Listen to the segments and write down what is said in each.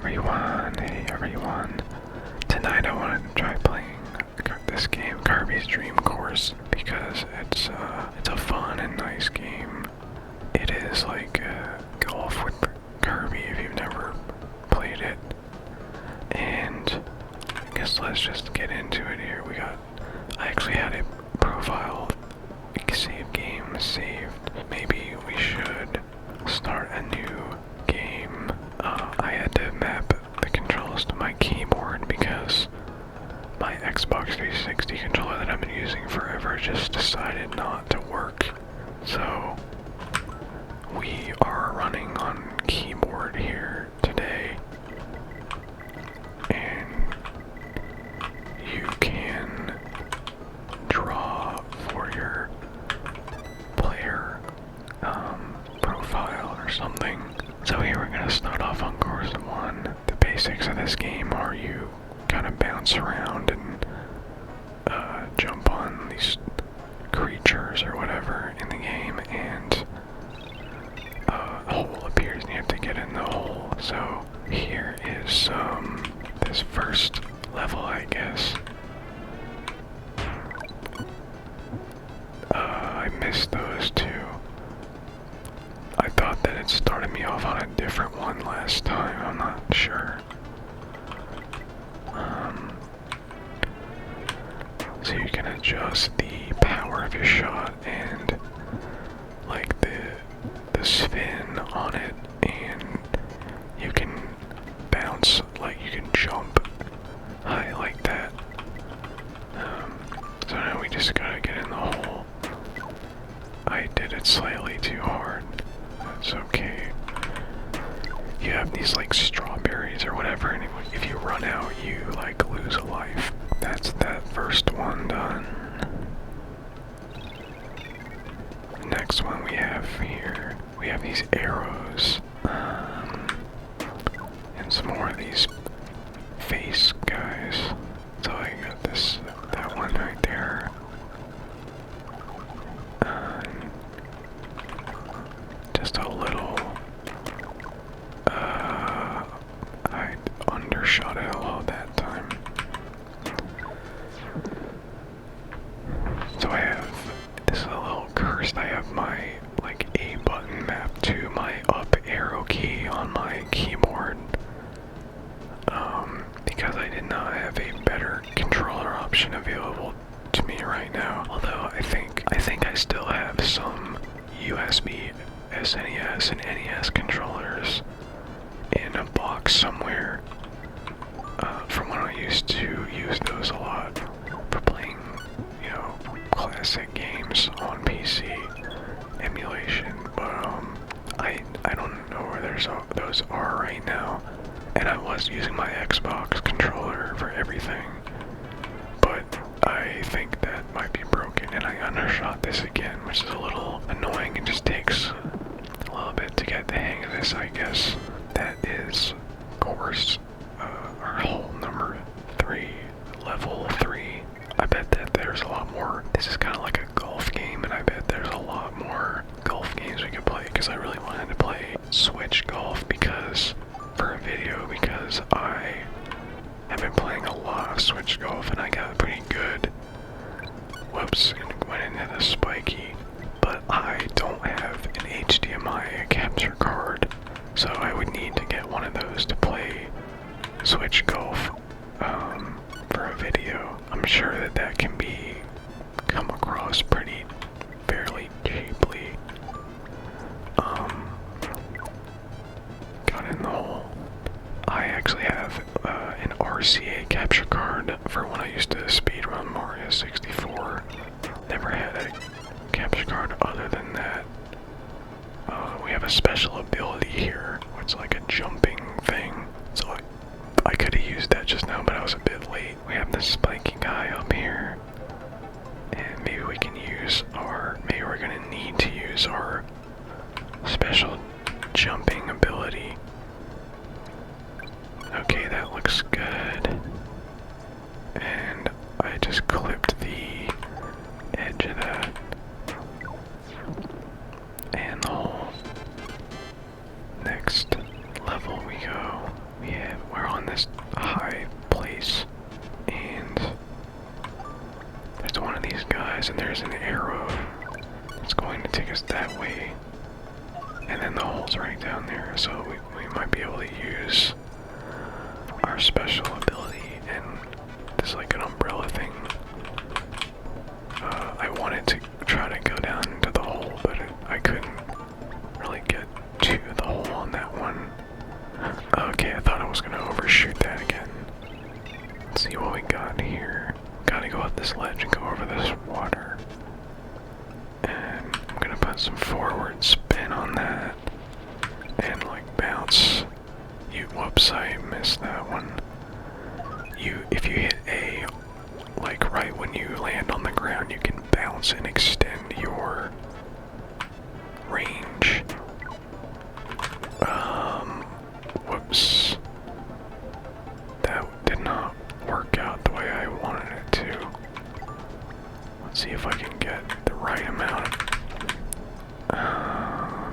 Hey everyone. Tonight I wanted to try playing this game, Kirby's Dream Course, because it's a fun and nice game. It is like golf with Kirby if you've never played it. And I guess let's just get into it here. I actually had a profile save game saved. Maybe we should start a new game. I had to map the controls to my keyboard because my Xbox 360 controller that I've been using forever just decided not to work. So we are running on keyboard here today, and you can draw for your player profile or something. So here we're gonna start off on course 1. The basics of this game are you kind of bounce around and jump on these creatures or whatever in the game, and a hole appears and you have to get in the hole. So here is this first level, I guess. I missed those two. I thought that it started me off on a different one last time, I'm not sure. So you can adjust the power of your shot and like the spin on it, and you can bounce, like you can jump high like that. So now we just gotta get in the hole. I did it slightly too hard. That's okay. You have these like strawberries or whatever, and if you run out, you like lose a life. That's that first one done. The next one we have here, we have these arrows, and some more of these face guys. So I got that one right there. Just a little, I undershot it a lot that time. So I have, this is a little cursed, I have my, like, A button mapped to my up arrow key on my keyboard. Because I did not have a better controller option available to me right now. Although I think I still have some USB, SNES, and NES controllers in a box somewhere. From when I used to use those a lot for playing, classic games on PC emulation. But I don't know where those are right now. And I was using my Xbox controller for everything, but I think that might be broken, and I undershot this again, which is a little annoying. It just takes a little bit to get the hang of this, I guess. That is course, or hole number 3, level 3. I bet that there's a lot more. This is kind of like a golf game, and I bet there's a lot more golf games we could play, because I really wanted to play Switch Golf for a video, because I have been playing a lot of Switch Golf and I got pretty good. Whoops, went into the spiky. But I don't have an HDMI capture card, so I would need to get one of those to play Switch Golf for a video. I'm sure that can come across fairly cheaply. Got in the hole. I actually have an RCA capture card for when I used to speedrun Mario 64. Never had a capture card other than that. We have a special ability here, which is like a jumping thing. So I could have used that just now, but I was a bit late. We have this spiky guy up here, and maybe we're gonna need to use our special jumping ability. Okay, that looks good. And I just clipped the edge of that. And the hole. Next level we go. We have on this high place, and there's one of these guys, and there's an arrow that's going to take us that way, and then the hole's right down there, so we might be able to use our special ability, and there's like an umbrella thing. I wanted to try to go down into the hole, but I couldn't really get to the hole on that one. Okay, I thought I was gonna overshoot that again. Let's see what we got here. Gotta go up this ledge and go over this water. And I'm gonna put some forward spin on that. And like bounce. Whoops, I missed that one. If you hit A, like right when you land on the ground, you can bounce and extend your range. Whoops. That did not work out the way I wanted it to. Let's see if I can get the right amount.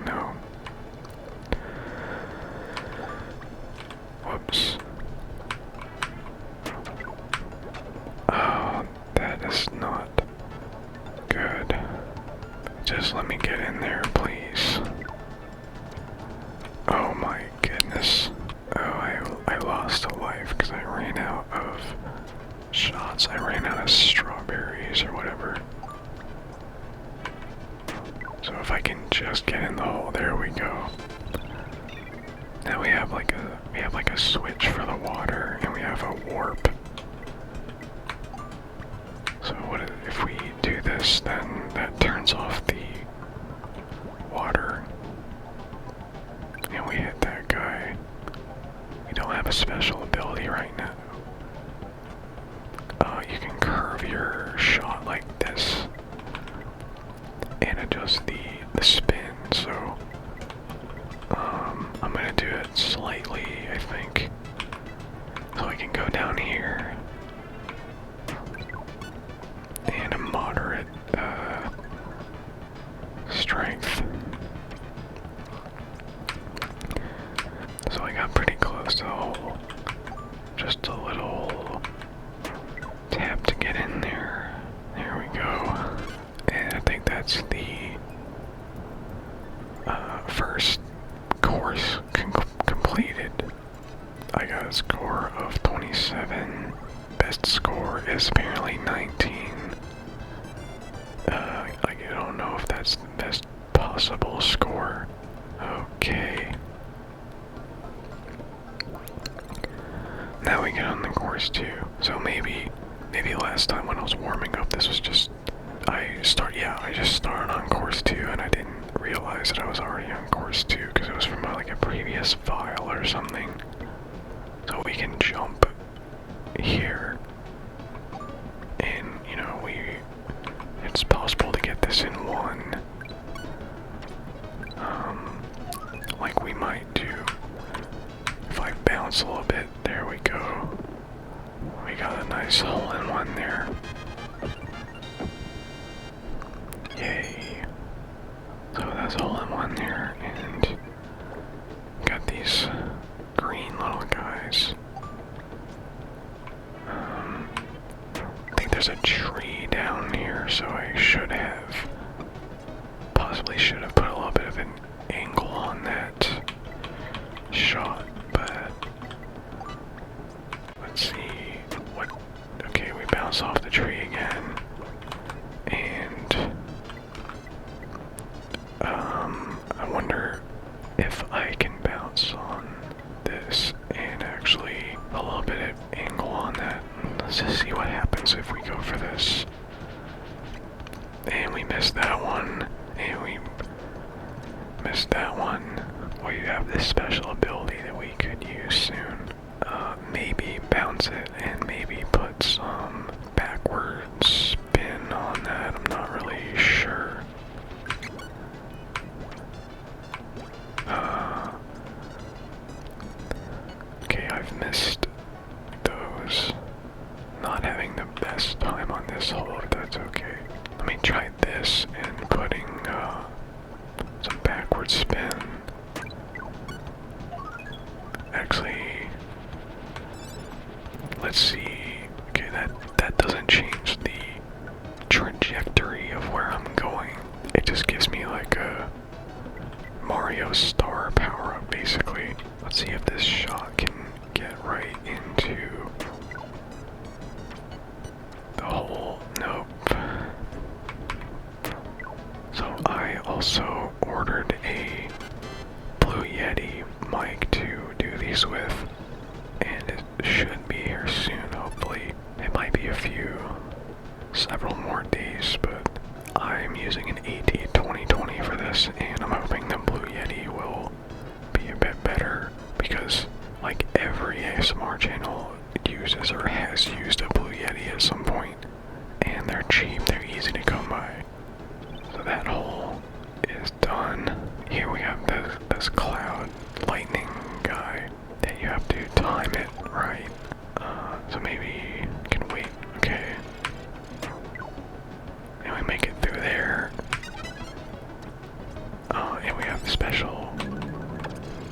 No. Whoops. Oh, that is not good. Just let me get in there, please. Oh my goodness. Oh, I lost a life because I ran out of shots. I ran out of strawberries or whatever. So if I can just get in the hole, there we go. Now we have like a switch for the water, and we have a warp. So if we do this, then that turns off the water, and we hit that guy. We don't have a special ability right now. You can curve your shot like this and adjust the spin. So I'm gonna do it slightly, I think, so I can go down here and a moderate strength. So I got pretty close to the hole. Just a little tap to get in there. There we go. And I think that's the first course completed. I got a score of 27. Best score is apparently 19. I don't know if that's the best possible score. Okay. Now we get on the course 2. So maybe last time when I was warming up, this was just I just started on course 2 and I didn't realize that I was already on course 2 because it was from like a previous file or something. So we can jump here, and you know it's possible to get this in one. Like we might do. If I bounce a little bit, there we go. We got a nice hole in one there. Yay. So that's a hole in one there, and got these green little guys. I think there's a tree down here, so I possibly should have put a little bit of an angle on that shot, but let's see okay, we bounce off the tree again, and I wonder if I can bounce on this and actually a little bit of angle on that. Let's just see what happens if we go for this. And we missed that one, and we missed that one. We have this special ability that we could use soon. Maybe bounce it and maybe put some backward spin on that. I'm not really sure. Okay, I've missed those. Not having the best time on this hole, if that's okay. Let me try this and putting some backward spin. Actually, let's see. Okay, that doesn't change the trajectory of where I'm going. It just gives me like a Mario star power up, basically. Let's see if this shot can get right into the hole. Nope. So I also ordered a Blue Yeti mic to do these with, and it should be here soon, hopefully. It might be several more days, but I'm using an AT2020 for this, and I'm hoping the Blue Yeti will be a bit better, because like every ASMR channel uses or has used a Blue Yeti at some point, and they're cheap, they're easy to come by. So that hole is done. Here we have this cloud lightning guy that you have to time it right. So maybe you can wait. Okay. And we make it through there. And we have the special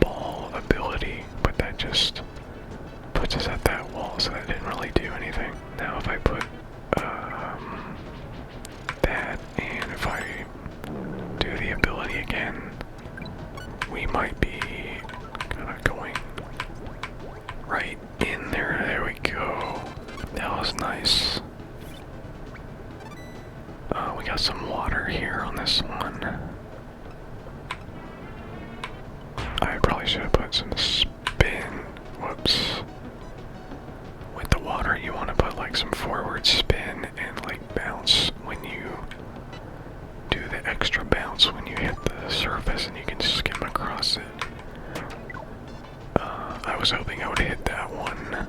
ball ability, but that just puts us at that wall, so that didn't really do anything. Now if I put that, and if I do the ability again, we might be kind of going right in there. There we go. That was nice. We got some water here on this one. I probably should have put some spin. Whoops. With the water, you want to put like some forward spin and like bounce when you do the extra bounce when you hit the surface, and you can skim across it. I was hoping I would hit that one,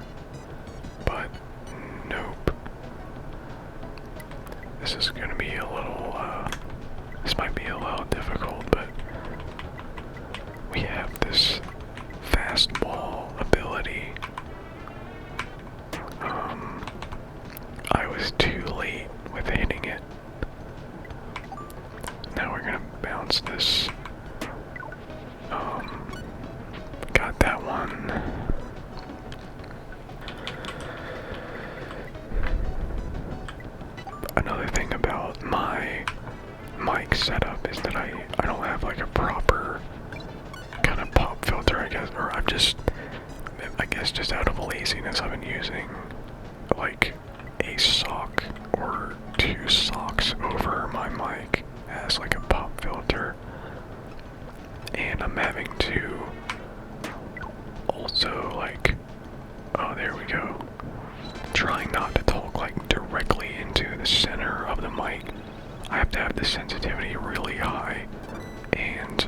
but nope. This is gonna be a little, this might be a little difficult, but we have this fastball ability. I was too late with hitting it. Now we're gonna bounce this. Got that one. Another thing about my mic setup is that I don't have like a proper kind of pop filter, I guess, or I guess just out of laziness I've been using like a sock or two socks over my mic as like a pop filter, and I'm having to also like, oh there we go, trying not to talk like directly into the center of the mic. I have to have the sensitivity really high and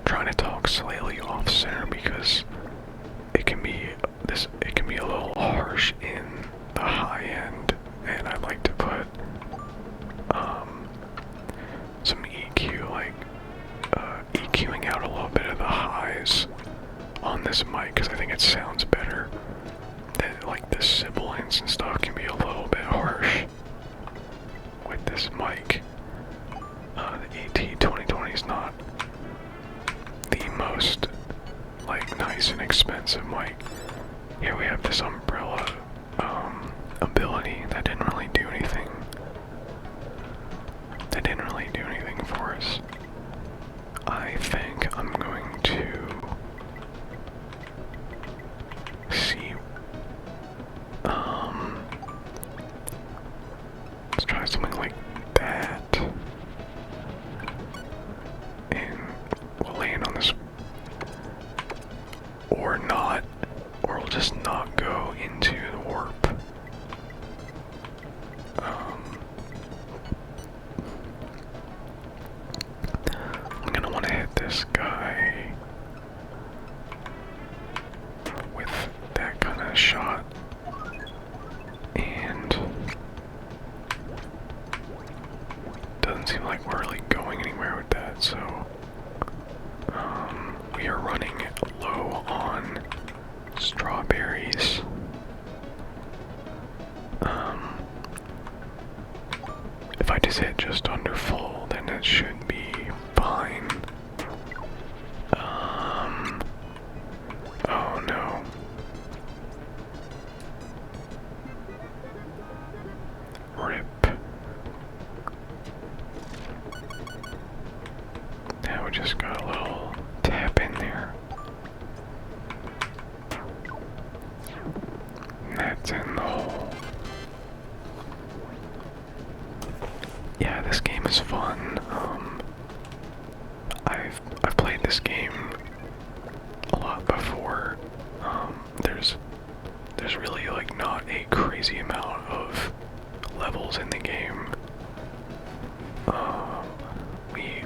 trying to talk slightly off center, because it can be a little harsh in the high end, and I'd like to put some EQ, like EQing out a little bit of the highs on this mic, because I think it sounds better. That like the sibilants and stuff can be a little bit harsh with this mic. The AT2020 is not the most like nice and expensive mic. Here we have this umbrella ability that didn't really do anything. That didn't really do anything for us. I think I'm going to see. Let's try something like that, and we'll land on this, or not, or we'll just not go into the warp. I'm gonna want to hit this guy with that kind of shot, and doesn't seem like we're really going anywhere with that, so we are running low on strawberries. If I just hit just under full, then it should be fine. Oh no. It's in the hole. Yeah, this game is fun. I've played this game a lot before. There's really like not a crazy amount of levels in the game.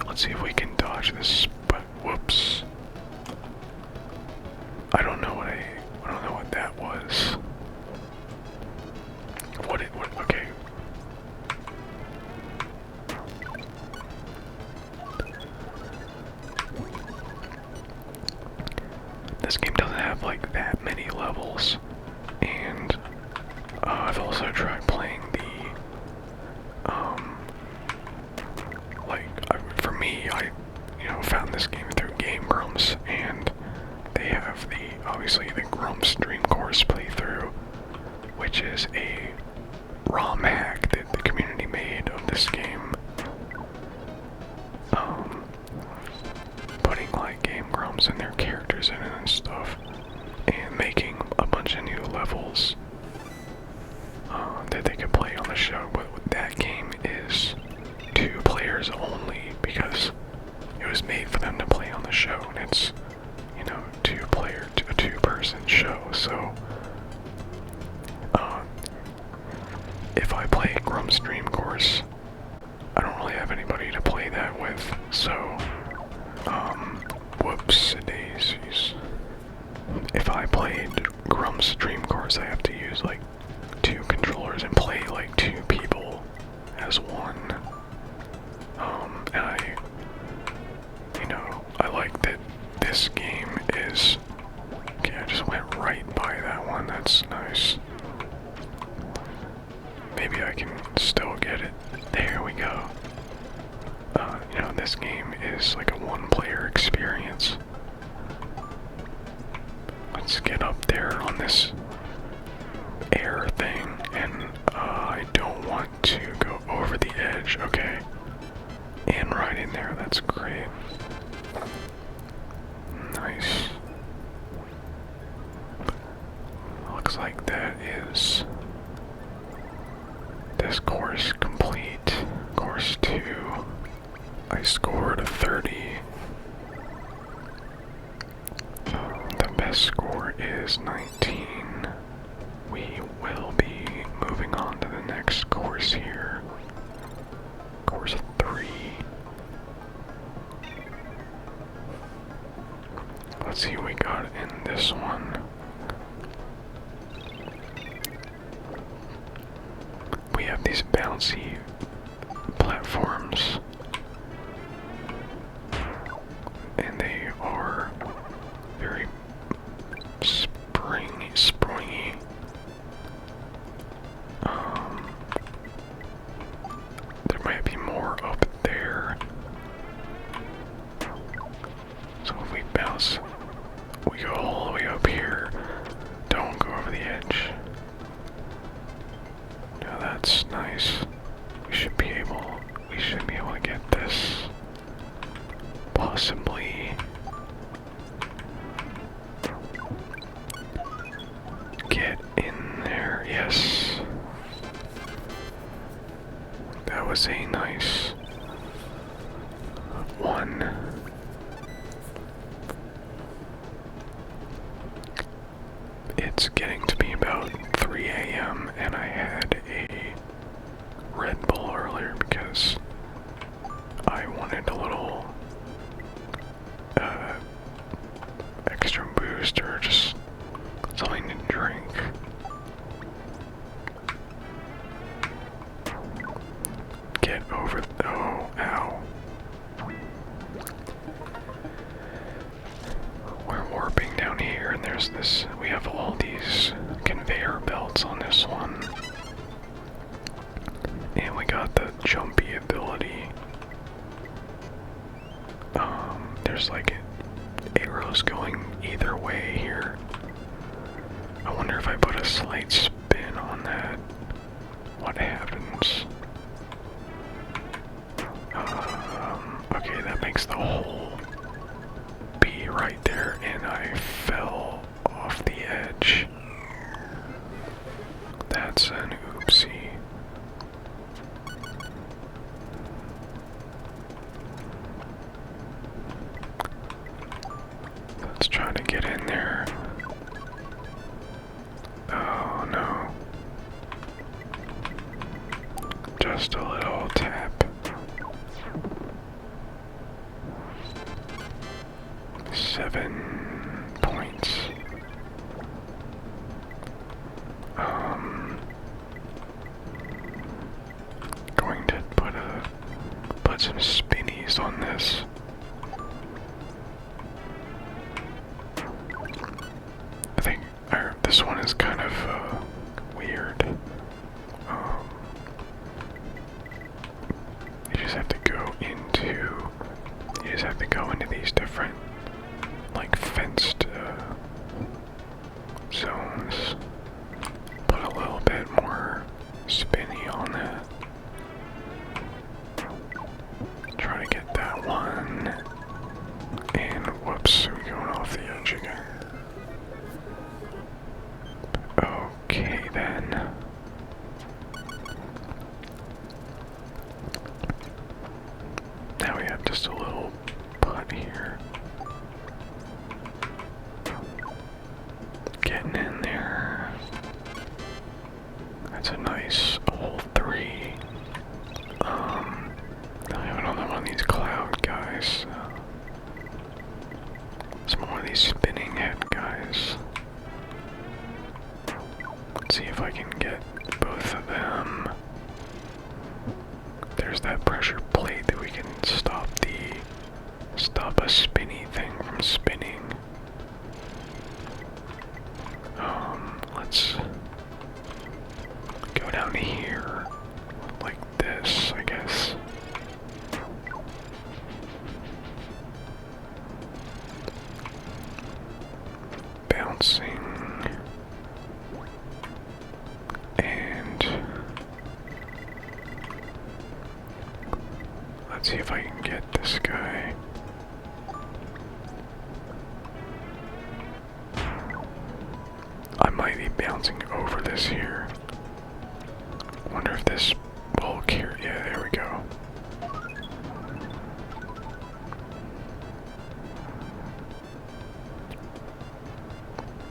Let's see if we can dodge this. But whoops. I don't know what that was. Okay. This game doesn't have like that many levels, and I've also tried playing the, for me, I, found this game through Game Grumps, and they have obviously the Grumps Dream Course playthrough, which is a ROM hack that the community made of this game. Putting like Game Grumps and their characters in it and stuff, and making a bunch of new levels that they could play on the show. But that game is 2 players only because it was made for them to play on the show, and it's, a 2-person show. So if I play Grumps Dream Course, I don't really have anybody to play that with, so whoops daisies. If I played Grumps Dream Course, I have to use like 2 controllers and play like 2 people as one. And I like that this game is, okay, I just went right by that one, that's nice. Maybe I can still get it. There we go. This game is like a 1-player experience. Let's get up there on this air thing, and I don't want to go over the edge. Okay. And right in there, that's great. Nice. Looks like that is this course complete. Course 2. I scored a 30. The best score is 19. We will be moving on to the next course here. Course 3. Let's see what we got in this one. We have these bouncy platforms, and they are very springy. There might be more up there. So if we bounce, we go all the way up here. Don't go over the edge. Now that's nice. We should be able to get this. Possibly. Get in there, yes. That was a nice one. It's getting to be about 3 a.m. and I had a Red Bull earlier because I wanted a little extra boost or just something to drink. Get over, oh, ow. We're warping down here, and there's this, we have all these conveyor belts on this one. And we got the jumpy ability. There's like arrows going either way here. I wonder if I put a slight spin on that, what happens? Okay, that makes the hole be right there, and I fell off the edge. This one is kind of weird. You just have to go into. You just have to go into these different, like fenced zones. Put a little bit more spinny on that. Try to get that one. And whoops, we're going off the edge again. Okay then. Now we have just a little putt here. Getting in there. That's a nice hole 3. I have another one of these cloud guys. Some more of these spinning head guys. Let's see if I can get both of them. There's that pressure plate that we can stop a spinny thing from spinning. Let's go down here like this, I guess. Bouncing. And let's see if I can get this guy. I might be bouncing over this here. Wonder if this will carry. Yeah, there we go.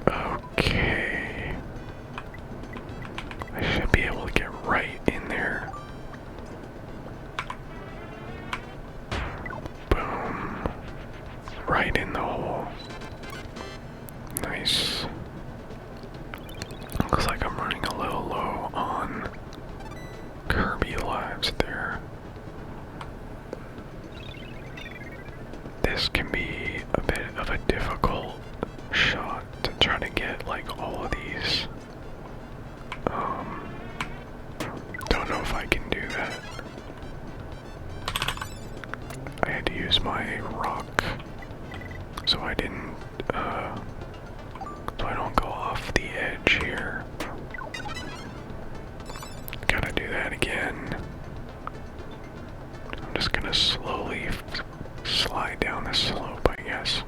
Okay. I should be able to get right in there. Boom. Right in the hole. Nice. Looks like I'm running a little low on Kirby lives there. This can be a bit of a difficult shot to try to get like all of these. Don't know if I can do that. I had to use my rock so I didn't so I don't go off the edge here. Gotta do that again. I'm just gonna slowly slide down the slope, I guess.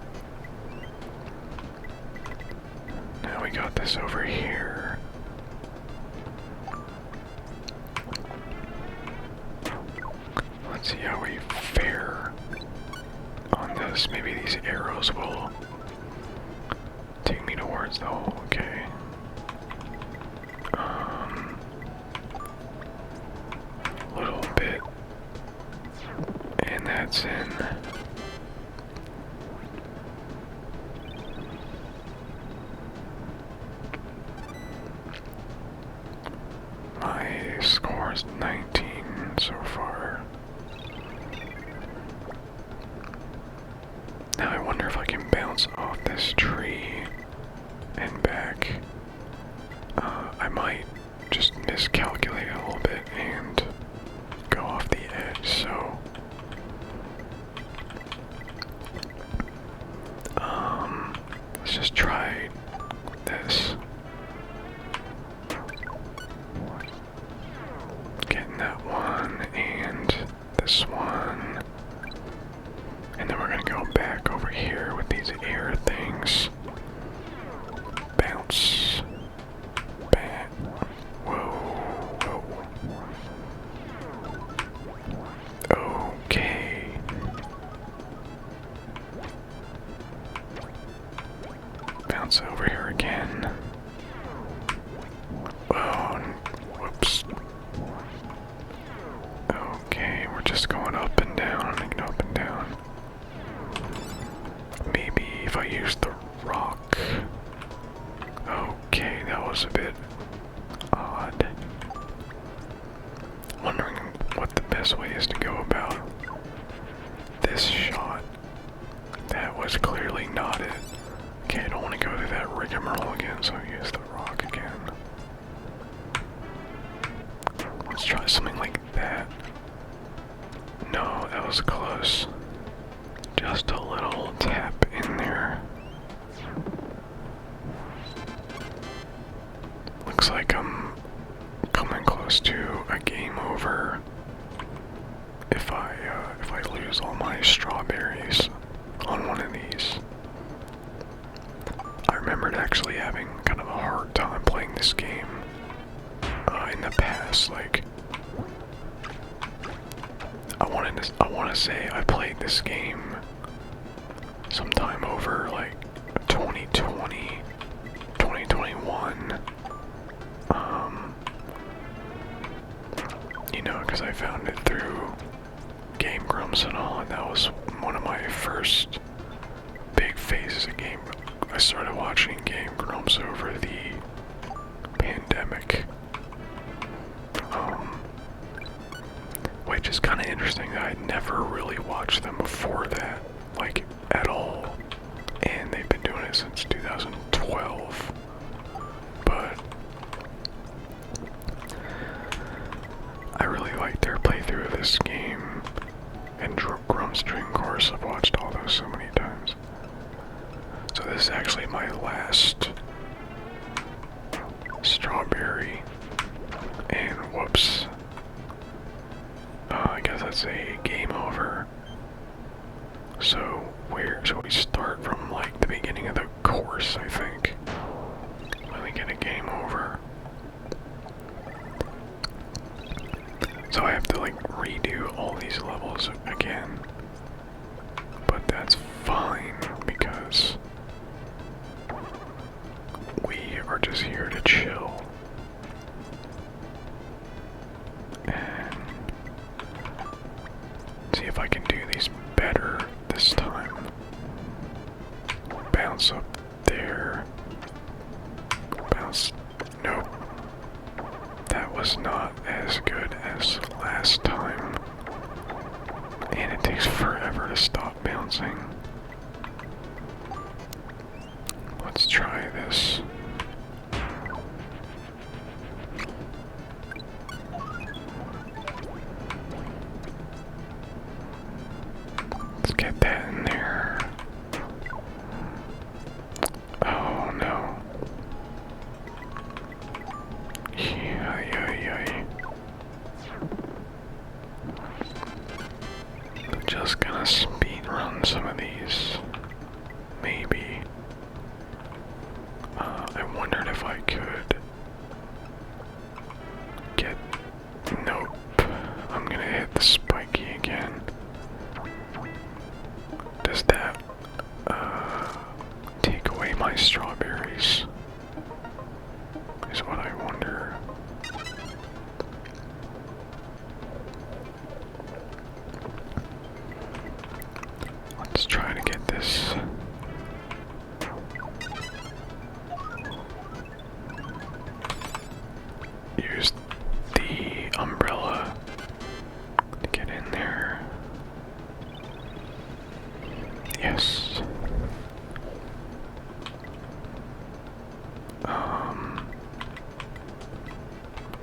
Now we got this over here. Let's see how we fare on this. Maybe these arrows will take me towards the hole. Okay. A little bit. And that's in. My score is 19 so far. Now I wonder if I can bounce off this tree and back. I might just miscalculate a little bit and go off the edge, so let's just try this. Getting that one and this one. And then we're gonna go back over here with these air things. Bounce. Bang. Whoa. Whoa. Okay. Bounce over here again. Whoa. Whoops. Okay, we're just going up and down and up and down. Maybe if I use the rock. Okay, that was a bit odd. Wondering what the best way is to go about this shot. That was clearly not it. Okay, I don't want to go through that rigmarole again. so use the rock again. Let's try something like that. No, that was close. Just a little tap in there. Looks like I'm coming close to a game over if I lose all my strawberries on one of these. I remembered actually having kind of a hard time playing this game in the past. Like, I want to say I played this game sometime over like 2020, 2021. You know, because I found it through Game Grumps and all, and that was one of my first big phases of game. I started watching Game Grumps over the pandemic. Which is kind of interesting that I'd never really watched them before that, like, at all. And they've been doing it since 2012. But I really like their playthrough of this game. And Grump's Dream Course, I've watched all those so many times. So this is actually my last strawberry. And whoops. I guess that's a game over. So where should we start from, like the beginning of the course, I think. Let me get a game over. So I have to like redo all these levels again. But that's fine because we are just here to chill. And see if I can do these better this time. Bounce up there. Bounce. Nope. That was not as good as last time. And it takes forever to stop bouncing. Let's try this. Let's get that in there. Oh no. Just gonna speed run some of these. Maybe. I wondered if I could get. Nope. I'm gonna hit the spiky again. Does that take away my strawberries? Is what I wonder. Let's try to get this. Use the umbrella to get in there. Yes.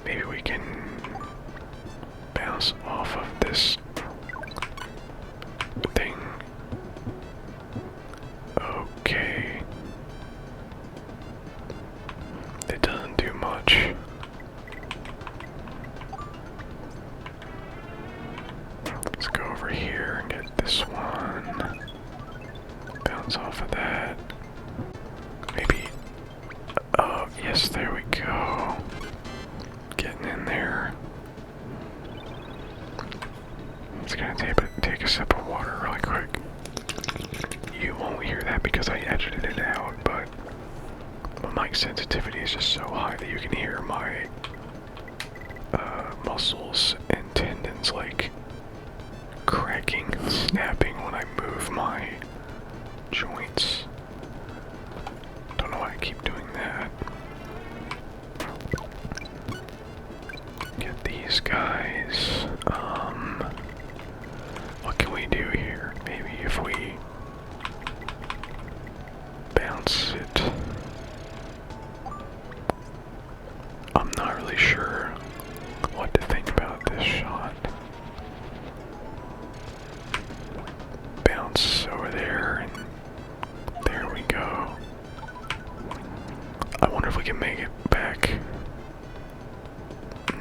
Maybe we can bounce off of this thing. Okay. It doesn't do much. Let's go over here and get this one. Bounce off of that. Maybe. Oh, yes, there we go. Getting in there. It's gonna take a sip of water really quick. You won't hear that because I edited it out, but my mic sensitivity is just so high that you can hear my muscles and tendons like cracking and snapping when I move my joints. Don't know why I keep doing that. Get these guys. What can we do here? Maybe if we bounce it. I'm not really sure what to think about this shot. Bounce over there, and there we go. I wonder if we can make it back.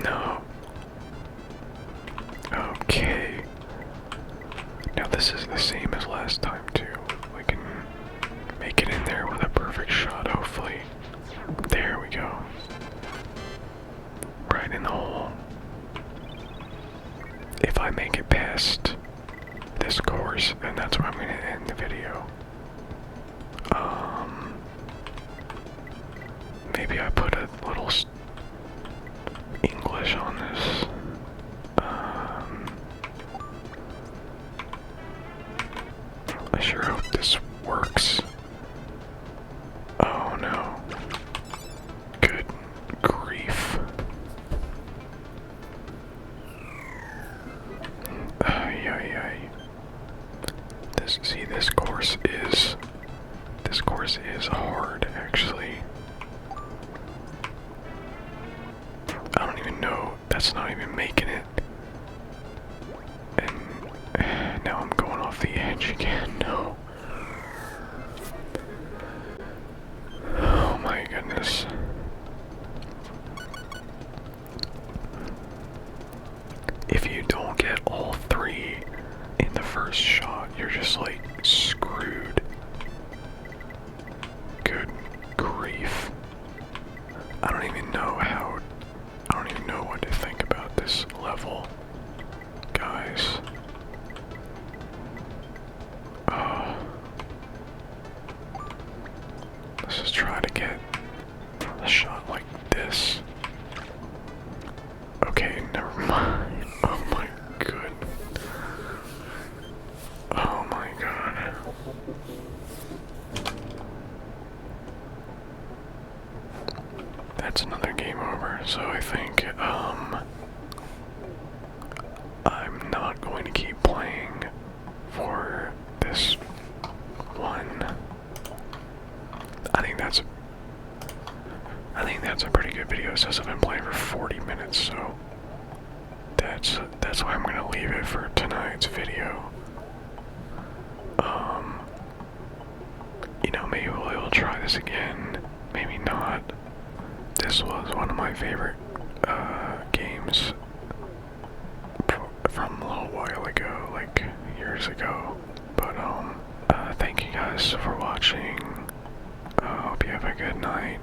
No. Okay. Now this is the same as last time too. We can make it in there with a perfect shot, hopefully. There we go. Right in the hole. If I make it past this course, then that's where I'm going to end the video. Maybe I put a little English on this. I sure hope this works. Oh no. Good grief. Ay, ay, ay. This course is hard, actually. I don't even know, that's not even making it. And now I'm going off the edge again, no. Oh my goodness. If you don't get all three in the first shot, you're just like screwed. Good grief. I don't even know what to think about this level, guys. Let's just try to get a shot like this. Okay, never mind. Oh my god. Oh my god. That's another game over, so I think, I'm not going to keep playing for this one. I think that's a pretty good video. It says I've been playing for 40 minutes, so that's why I'm gonna leave it for tonight's video. You know, maybe we'll try this again, maybe not. This was one of my favorite games from a little while ago, like years ago. But thank you guys for watching. I hope you have a good night,